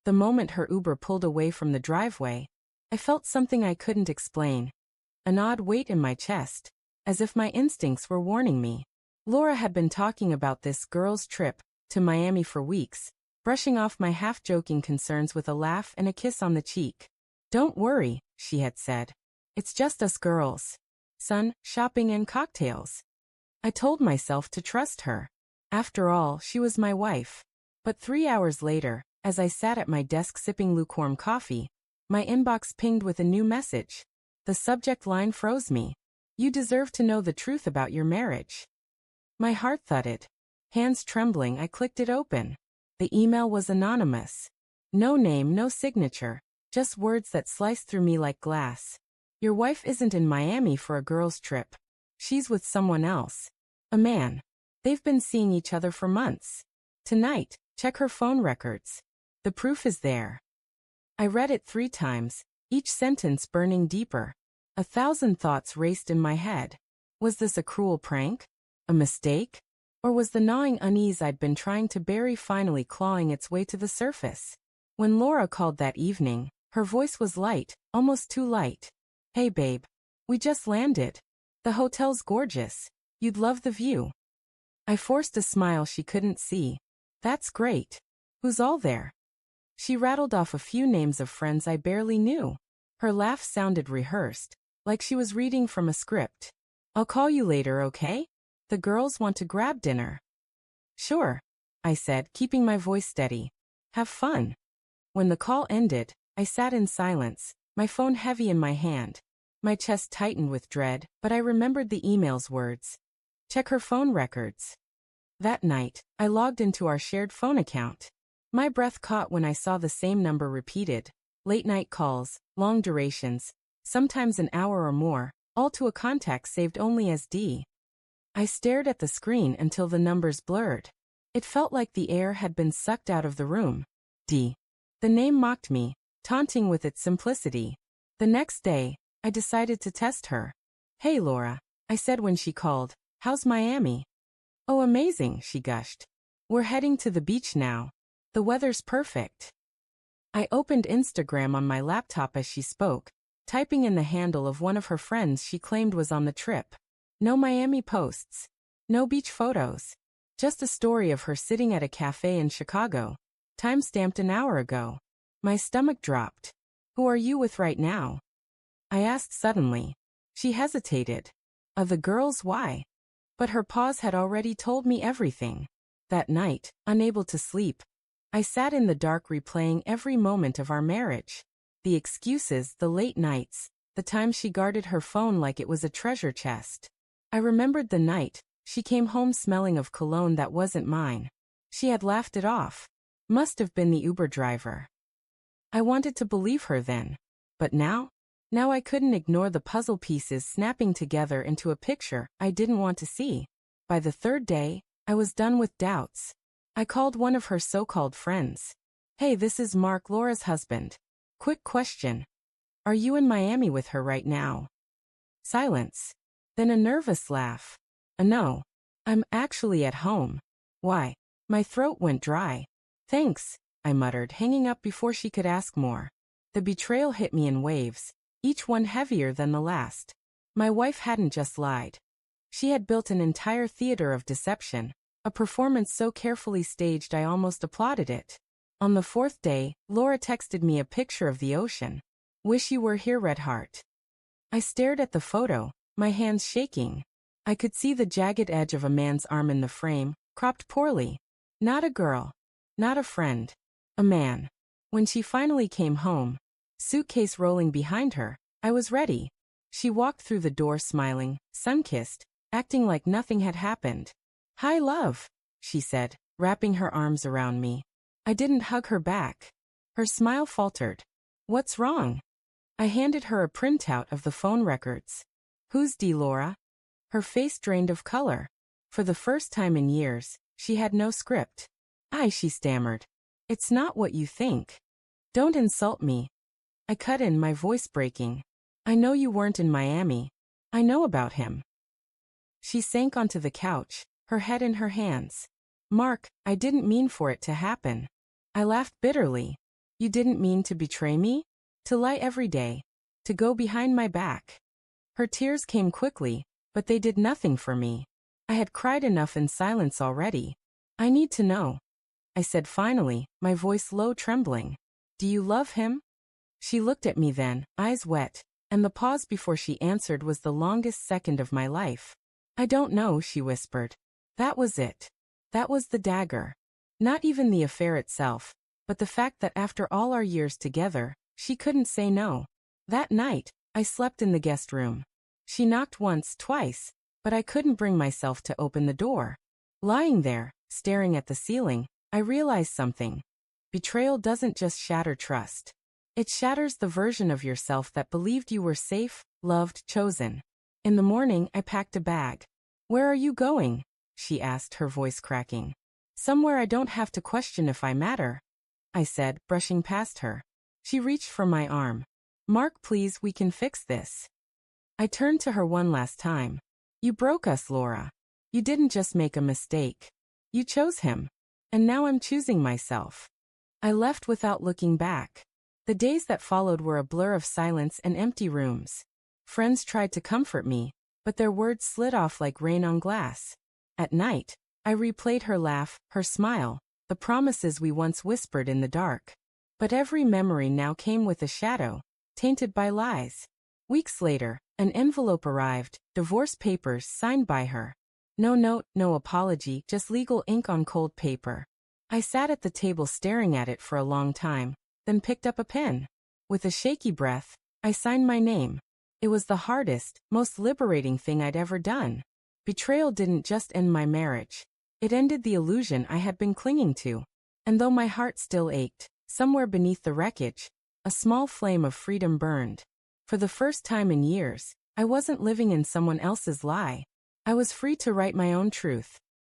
The moment her Uber pulled away from the driveway, I felt something I couldn't explain. An odd weight in my chest, as if my instincts were warning me. Laura had been talking about this girl's trip to Miami for weeks, brushing off my half-joking concerns with a laugh and a kiss on the cheek. "Don't worry," she had said. "It's just us girls. Sun, shopping and cocktails." I told myself to trust her. After all, she was my wife. But 3 hours later, as I sat at my desk sipping lukewarm coffee, my inbox pinged with a new message. The subject line froze me. "You deserve to know the truth about your marriage." My heart thudded. Hands trembling, I clicked it open. The email was anonymous. No name, no signature, just words that sliced through me like glass. "Your wife isn't in Miami for a girls' trip. She's with someone else. A man. They've been seeing each other for months. Tonight, check her phone records. The proof is there." I read it 3 times, each sentence burning deeper. 1,000 thoughts raced in my head. Was this a cruel prank? A mistake? Or was the gnawing unease I'd been trying to bury finally clawing its way to the surface? When Laura called that evening, her voice was light, almost too light. "Hey babe. We just landed. The hotel's gorgeous. You'd love the view." I forced a smile she couldn't see. "That's great. Who's all there?" She rattled off a few names of friends I barely knew. Her laugh sounded rehearsed, like she was reading from a script. "I'll call you later, okay? The girls want to grab dinner." "Sure," I said, keeping my voice steady. "Have fun." When the call ended, I sat in silence, my phone heavy in my hand. My chest tightened with dread, but I remembered the email's words. Check her phone records. That night, I logged into our shared phone account. My breath caught when I saw the same number repeated. Late-night calls, long durations, sometimes an hour or more, all to a contact saved only as D. I stared at the screen until the numbers blurred. It felt like the air had been sucked out of the room. D. The name mocked me, taunting with its simplicity. The next day, I decided to test her. "Hey Laura," I said when she called, "how's Miami?" "Oh, amazing," she gushed. "We're heading to the beach now. The weather's perfect." I opened Instagram on my laptop as she spoke, typing in the handle of one of her friends she claimed was on the trip. No Miami posts. No beach photos. Just a story of her sitting at a cafe in Chicago, time-stamped an hour ago. My stomach dropped. "Who are you with right now?" I asked suddenly. She hesitated. Of the girls, why? But her pause had already told me everything. That night, unable to sleep, I sat in the dark replaying every moment of our marriage. The excuses, the late nights, the times she guarded her phone like it was a treasure chest. I remembered the night she came home smelling of cologne that wasn't mine. She had laughed it off. Must have been the Uber driver. I wanted to believe her then. But now? Now I couldn't ignore the puzzle pieces snapping together into a picture I didn't want to see. By the 3rd day, I was done with doubts. I called one of her so-called friends. "Hey, this is Mark, Laura's husband. Quick question. Are you in Miami with her right now?" Silence. Then a nervous laugh. "No. I'm actually at home." "Why?" My throat went dry. "Thanks," I muttered, hanging up before she could ask more. The betrayal hit me in waves, each one heavier than the last. My wife hadn't just lied. She had built an entire theater of deception, a performance so carefully staged I almost applauded it. On the 4th day, Laura texted me a picture of the ocean. "Wish you were here, Red Heart." I stared at the photo, my hands shaking. I could see the jagged edge of a man's arm in the frame, cropped poorly. Not a girl. Not a friend. A man. When she finally came home, suitcase rolling behind her, I was ready. She walked through the door smiling, sun-kissed, acting like nothing had happened. "Hi, love," she said, wrapping her arms around me. I didn't hug her back. Her smile faltered. "What's wrong?" I handed her a printout of the phone records. "Who's D. Laura?" Her face drained of color. For the first time in years, she had no script. She stammered. "It's not what you think. Don't insult me." I cut in, my voice breaking. "I know you weren't in Miami. I know about him." She sank onto the couch, her head in her hands. "Mark, I didn't mean for it to happen." I laughed bitterly. You didn't mean to betray me? To lie every day? To go behind my back? Her tears came quickly, but they did nothing for me. I had cried enough in silence already. I need to know, I said finally, my voice low, trembling. Do you love him? She looked at me then, eyes wet, and the pause before she answered was the longest second of my life. I don't know, she whispered. That was it. That was the dagger. Not even the affair itself, but the fact that after all our years together, she couldn't say no. That night, I slept in the guest room. She knocked once, twice, but I couldn't bring myself to open the door. Lying there, staring at the ceiling, I realized something. Betrayal doesn't just shatter trust. It shatters the version of yourself that believed you were safe, loved, chosen. In the morning, I packed a bag. Where are you going? She asked, her voice cracking. Somewhere I don't have to question if I matter, I said, brushing past her. She reached for my arm. Mark, please, we can fix this. I turned to her one last time. You broke us, Laura. You didn't just make a mistake. You chose him. And now I'm choosing myself. I left without looking back. The days that followed were a blur of silence and empty rooms. Friends tried to comfort me, but their words slid off like rain on glass. At night, I replayed her laugh, her smile, the promises we once whispered in the dark. But every memory now came with a shadow, tainted by lies. Weeks later, an envelope arrived, divorce papers signed by her. No note, no apology, just legal ink on cold paper. I sat at the table staring at it for a long time, then picked up a pen. With a shaky breath, I signed my name. It was the hardest, most liberating thing I'd ever done. Betrayal didn't just end my marriage. It ended the illusion I had been clinging to. And though my heart still ached, somewhere beneath the wreckage, a small flame of freedom burned. For the first time in years, I wasn't living in someone else's lie. I was free to write my own truth.